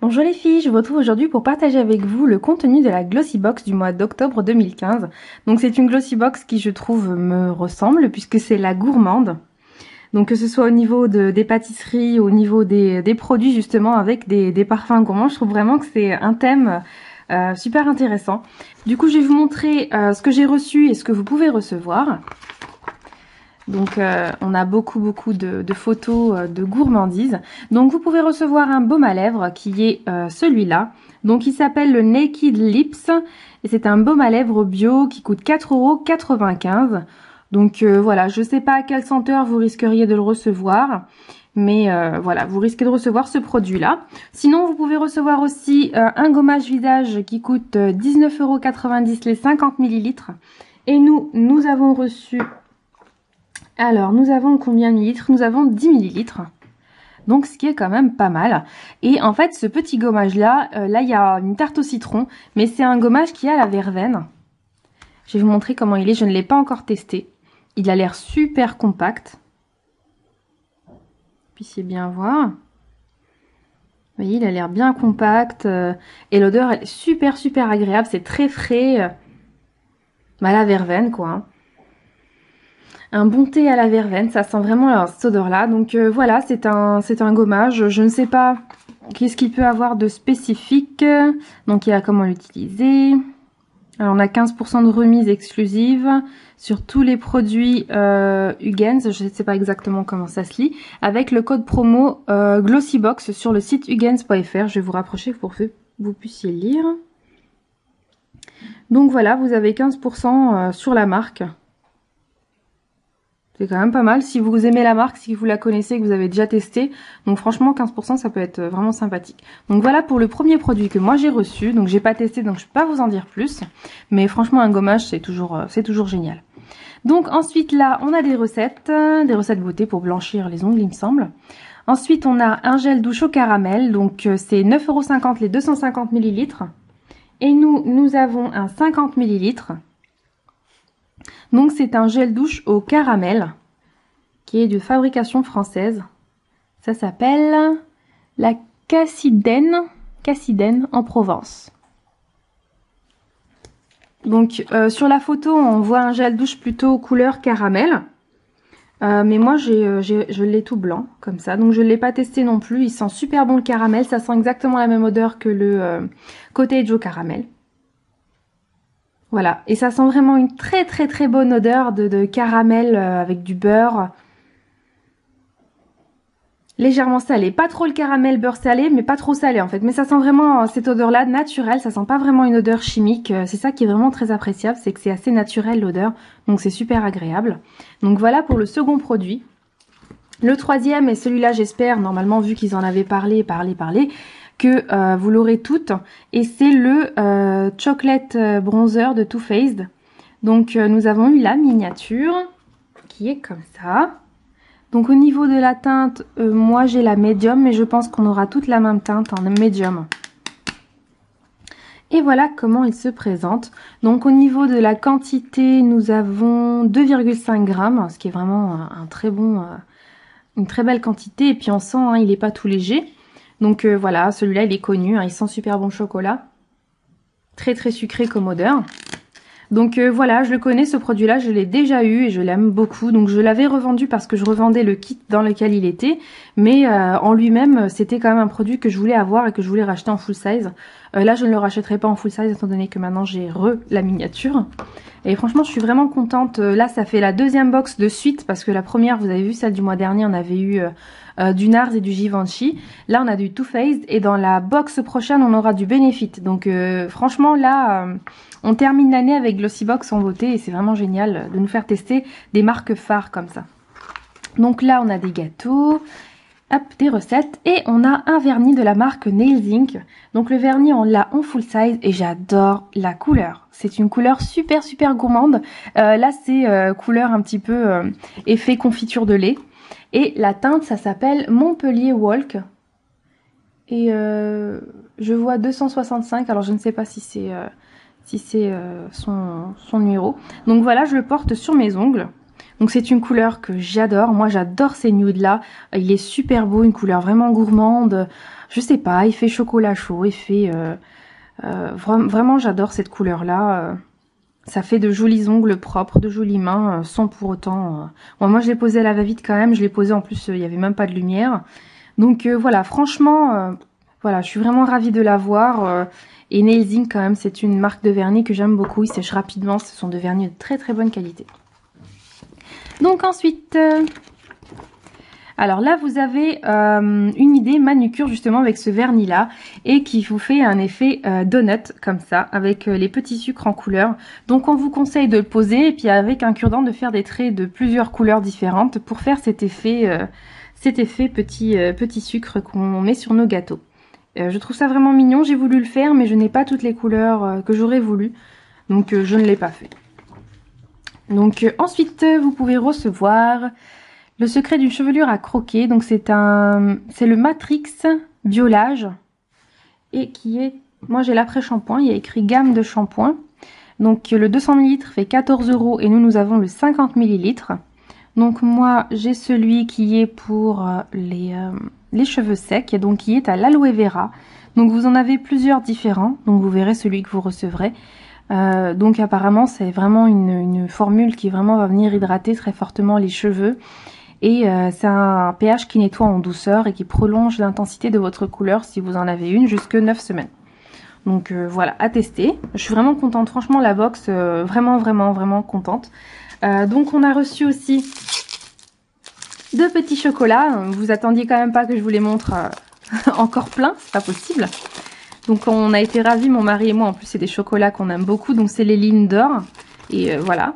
Bonjour les filles, je vous retrouve aujourd'hui pour partager avec vous le contenu de la Glossy Box du mois d'octobre 2015. Donc c'est une Glossy Box qui je trouve me ressemble puisque c'est la gourmande. Donc que ce soit au niveau des pâtisseries, au niveau des produits justement avec des parfums gourmands, je trouve vraiment que c'est un thème super intéressant. Du coup je vais vous montrer ce que j'ai reçu et ce que vous pouvez recevoir. Donc on a beaucoup de photos de gourmandises. Donc vous pouvez recevoir un baume à lèvres qui est celui-là. Donc il s'appelle le Naked Lips et c'est un baume à lèvres bio qui coûte 4,95 €. Donc voilà, je sais pas à quelle senteur vous risqueriez de le recevoir. Mais voilà, vous risquez de recevoir ce produit-là. Sinon, vous pouvez recevoir aussi un gommage visage qui coûte 19,90 € les 50 ml. Et nous avons reçu... Alors, nous avons combien de millilitres? Nous avons 10 millilitres. Donc, ce qui est quand même pas mal. Et en fait, ce petit gommage-là, là, il y a une tarte au citron. Mais c'est un gommage qui a la verveine. Je vais vous montrer comment il est. Je ne l'ai pas encore testé. Il a l'air super compact. Vous puissiez bien voir. Vous voyez, il a l'air bien compact. Et l'odeur est super agréable. C'est très frais. Bah, la verveine, quoi. Hein. Un bon thé à la verveine, ça sent vraiment cette odeur-là. Donc voilà, c'est un gommage. Je ne sais pas qu'est-ce qu'il peut avoir de spécifique. Donc il y a comment l'utiliser. Alors on a 15% de remise exclusive sur tous les produits Hugens. Je ne sais pas exactement comment ça se lit. Avec le code promo Glossybox sur le site hugens.fr. Je vais vous rapprocher pour que vous puissiez lire. Donc voilà, vous avez 15% sur la marque. C'est quand même pas mal. Si vous aimez la marque, si vous la connaissez, que vous avez déjà testé. Donc franchement, 15%, ça peut être vraiment sympathique. Donc voilà pour le premier produit que moi j'ai reçu. Donc j'ai pas testé, donc je peux pas vous en dire plus. Mais franchement, un gommage, c'est toujours génial. Donc ensuite là, on a des recettes beauté pour blanchir les ongles, il me semble. Ensuite, on a un gel douche au caramel. Donc c'est 9,50 € les 250 ml. Et nous avons un 50 ml. Donc c'est un gel douche au caramel qui est de fabrication française. Ça s'appelle la Cassidène en Provence. Donc sur la photo on voit un gel douche plutôt couleur caramel. Mais moi je l'ai tout blanc comme ça. Donc je ne l'ai pas testé non plus. Il sent super bon le caramel. Ça sent exactement la même odeur que le Cottage au caramel. Voilà, et ça sent vraiment une très bonne odeur de caramel avec du beurre. Légèrement salé, pas trop le caramel beurre salé, mais pas trop salé en fait. Mais ça sent vraiment cette odeur-là naturelle, ça sent pas vraiment une odeur chimique. C'est ça qui est vraiment très appréciable, c'est que c'est assez naturel l'odeur, donc c'est super agréable. Donc voilà pour le second produit. Le troisième, et celui-là j'espère, normalement vu qu'ils en avaient parlé, que vous l'aurez toutes, et c'est le Chocolate Bronzer de Too Faced. Donc nous avons eu la miniature qui est comme ça. Donc au niveau de la teinte, moi j'ai la médium, mais je pense qu'on aura toute la même teinte en médium. Et voilà comment il se présente. Donc au niveau de la quantité, nous avons 2,5 grammes, ce qui est vraiment une très belle quantité. Et puis on sent, hein, il n'est pas tout léger. Donc voilà, celui-là il est connu, hein, il sent super bon chocolat. Très sucré comme odeur. Donc voilà, je le connais ce produit-là, je l'ai déjà eu et je l'aime beaucoup. Donc je l'avais revendu parce que je revendais le kit dans lequel il était. Mais en lui-même, c'était quand même un produit que je voulais avoir et que je voulais racheter en full size. Là, je ne le rachèterai pas en full size étant donné que maintenant j'ai la miniature. Et franchement, je suis vraiment contente. Là, ça fait la deuxième box de suite parce que la première, vous avez vu, celle du mois dernier, on avait eu du NARS et du Givenchy. Là, on a du Too Faced et dans la box prochaine, on aura du Benefit. Donc franchement, là, on termine l'année avec Glossybox en beauté et c'est vraiment génial de nous faire tester des marques phares comme ça. Donc là, on a des gâteaux, hop, des recettes et on a un vernis de la marque Nails Inc. Donc le vernis, on l'a en full size et j'adore la couleur. C'est une couleur super gourmande. Là, c'est couleur un petit peu effet confiture de lait. Et la teinte, ça s'appelle Montpellier Walk. Et je vois 265, alors je ne sais pas si c'est son numéro. Donc voilà, je le porte sur mes ongles. Donc c'est une couleur que j'adore. Moi j'adore ces nudes là. Il est super beau, une couleur vraiment gourmande. Je sais pas, il fait chocolat chaud, il fait... vraiment j'adore cette couleur là. Ça fait de jolis ongles propres, de jolies mains, sans pour autant... Bon, moi je l'ai posé à la va-vite quand même. Je l'ai posé en plus, il n'y avait même pas de lumière. Donc voilà, franchement, voilà, je suis vraiment ravie de l'avoir. Et Nailzing quand même, c'est une marque de vernis que j'aime beaucoup. Il sèche rapidement, ce sont de vernis de très très bonne qualité. Donc ensuite, alors là vous avez une idée manucure justement avec ce vernis là et qui vous fait un effet donut comme ça avec les petits sucres en couleur. Donc on vous conseille de le poser et puis avec un cure-dent de faire des traits de plusieurs couleurs différentes pour faire cet effet petit sucre qu'on met sur nos gâteaux. Je trouve ça vraiment mignon, j'ai voulu le faire mais je n'ai pas toutes les couleurs que j'aurais voulu, donc je ne l'ai pas fait. Donc ensuite vous pouvez recevoir le secret d'une chevelure à croquer. Donc c'est le Matrix Biolage et qui est, moi j'ai l'après-shampoing, il y a écrit gamme de shampoing. Donc le 200 ml fait 14 € et nous avons le 50 ml. Donc moi j'ai celui qui est pour les cheveux secs, donc qui est à l'aloe vera. Donc vous en avez plusieurs différents, donc vous verrez celui que vous recevrez. Donc apparemment c'est vraiment une formule qui vraiment va venir hydrater très fortement les cheveux et c'est un pH qui nettoie en douceur et qui prolonge l'intensité de votre couleur si vous en avez une jusque 9 semaines. Donc voilà, à tester. Je suis vraiment contente, franchement la box, vraiment contente. Donc on a reçu aussi 2 petits chocolats. Vous attendiez quand même pas que je vous les montre encore plein, c'est pas possible. Donc on a été ravis, mon mari et moi, en plus c'est des chocolats qu'on aime beaucoup, donc c'est les Lindor, et voilà.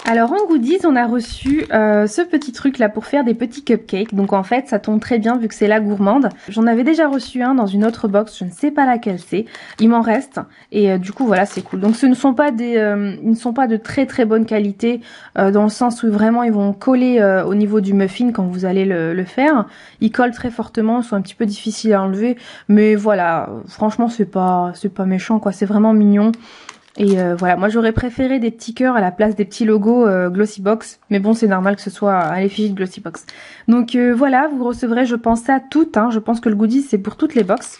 Alors en goodies, on a reçu ce petit truc là pour faire des petits cupcakes, donc en fait ça tombe très bien vu que c'est la gourmande. J'en avais déjà reçu un dans une autre box, je ne sais pas laquelle c'est, il m'en reste, et du coup voilà c'est cool. Donc ce ne sont pas ils ne sont pas de très très bonne qualité, dans le sens où vraiment ils vont coller au niveau du muffin quand vous allez le faire. Ils collent très fortement, ils sont un petit peu difficiles à enlever, mais voilà, franchement c'est pas méchant quoi, c'est vraiment mignon. Et voilà, moi j'aurais préféré des petits cœurs à la place des petits logos Glossybox, mais bon c'est normal que ce soit à l'effigie de Glossybox. Donc voilà, vous recevrez je pense ça toutes, hein. Je pense que le goodies c'est pour toutes les box.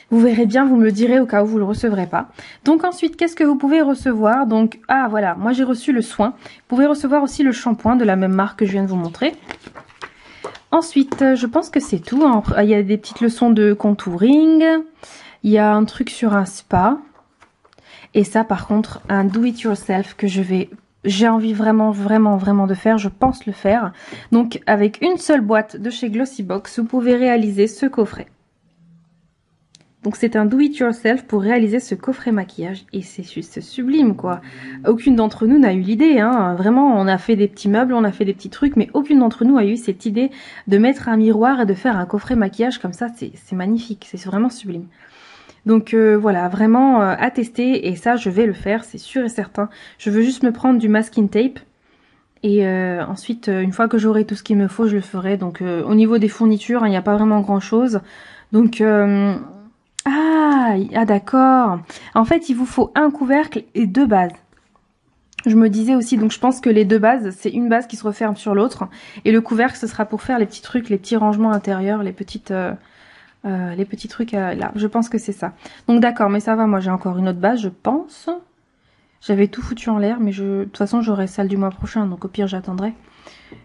Vous verrez bien, vous me le direz au cas où vous le recevrez pas. Donc ensuite, qu'est-ce que vous pouvez recevoir? Donc, ah voilà, moi j'ai reçu le soin. Vous pouvez recevoir aussi le shampoing de la même marque que je viens de vous montrer. Ensuite, je pense que c'est tout, hein. Il y a des petites leçons de contouring. Il y a un truc sur un spa. Et ça par contre un do it yourself que j'ai envie vraiment de faire, je pense le faire. Donc avec une seule boîte de chez Glossybox, vous pouvez réaliser ce coffret. Donc c'est un do it yourself pour réaliser ce coffret maquillage et c'est juste sublime quoi. Aucune d'entre nous n'a eu l'idée, hein. Vraiment on a fait des petits meubles, on a fait des petits trucs, mais aucune d'entre nous a eu cette idée de mettre un miroir et de faire un coffret maquillage comme ça, c'est magnifique, c'est vraiment sublime. Donc voilà, vraiment à tester et ça je vais le faire, c'est sûr et certain. Je veux juste me prendre du masking tape et ensuite une fois que j'aurai tout ce qu'il me faut, je le ferai. Donc au niveau des fournitures, il n'y a pas vraiment grand chose. Donc ah d'accord. En fait, il vous faut un couvercle et 2 bases. Je me disais aussi, donc je pense que les 2 bases, c'est une base qui se referme sur l'autre et le couvercle ce sera pour faire les petits trucs, les petits rangements intérieurs, les petits trucs là, je pense que c'est ça. Donc d'accord, mais ça va, moi j'ai encore une autre base, je pense. J'avais tout foutu en l'air, mais de toute façon j'aurai celle du mois prochain, donc au pire j'attendrai.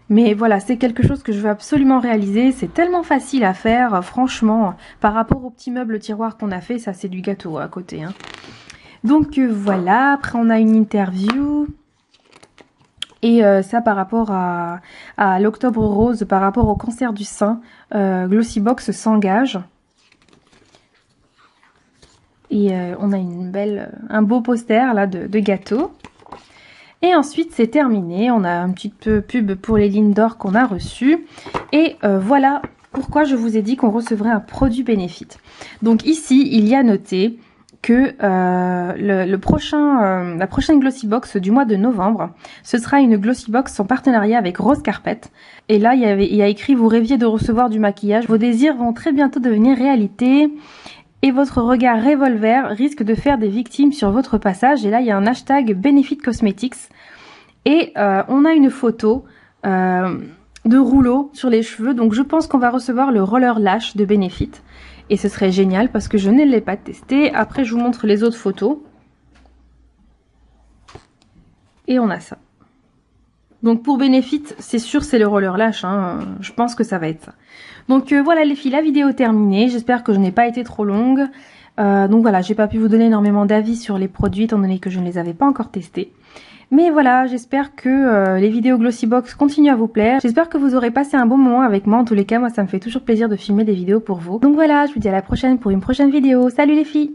Mais voilà, c'est quelque chose que je veux absolument réaliser, c'est tellement facile à faire, franchement, par rapport au petit meuble tiroir qu'on a fait, ça c'est du gâteau à côté, hein. Donc voilà, après on a une interview. Et ça par rapport à l'Octobre Rose, par rapport au cancer du sein, Glossybox s'engage. Et on a un beau poster là de gâteau. Et ensuite c'est terminé, on a un petit peu pub pour les Lindor qu'on a reçues. Et voilà pourquoi je vous ai dit qu'on recevrait un produit bénéfice. Donc ici il y a noté que la prochaine Glossybox du mois de novembre, ce sera une Glossybox en partenariat avec Rose Carpet. Et là, il y a écrit « Vous rêviez de recevoir du maquillage. Vos désirs vont très bientôt devenir réalité. Et votre regard revolver risque de faire des victimes sur votre passage. » Et là, il y a un hashtag Benefit Cosmetics. Et on a une photo de rouleau sur les cheveux. Donc je pense qu'on va recevoir le roller lash de Benefit. Et ce serait génial parce que je ne l'ai pas testé. Après je vous montre les autres photos. Et on a ça. Donc pour Benefit, c'est sûr c'est le roller lash, hein. Je pense que ça va être ça. Donc voilà les filles, la vidéo est terminée. J'espère que je n'ai pas été trop longue. Donc voilà, j'ai pas pu vous donner énormément d'avis sur les produits étant donné que je ne les avais pas encore testés. Mais voilà, j'espère que les vidéos Glossybox continuent à vous plaire. J'espère que vous aurez passé un bon moment avec moi. En tous les cas, moi ça me fait toujours plaisir de filmer des vidéos pour vous. Donc voilà, je vous dis à la prochaine pour une prochaine vidéo. Salut les filles!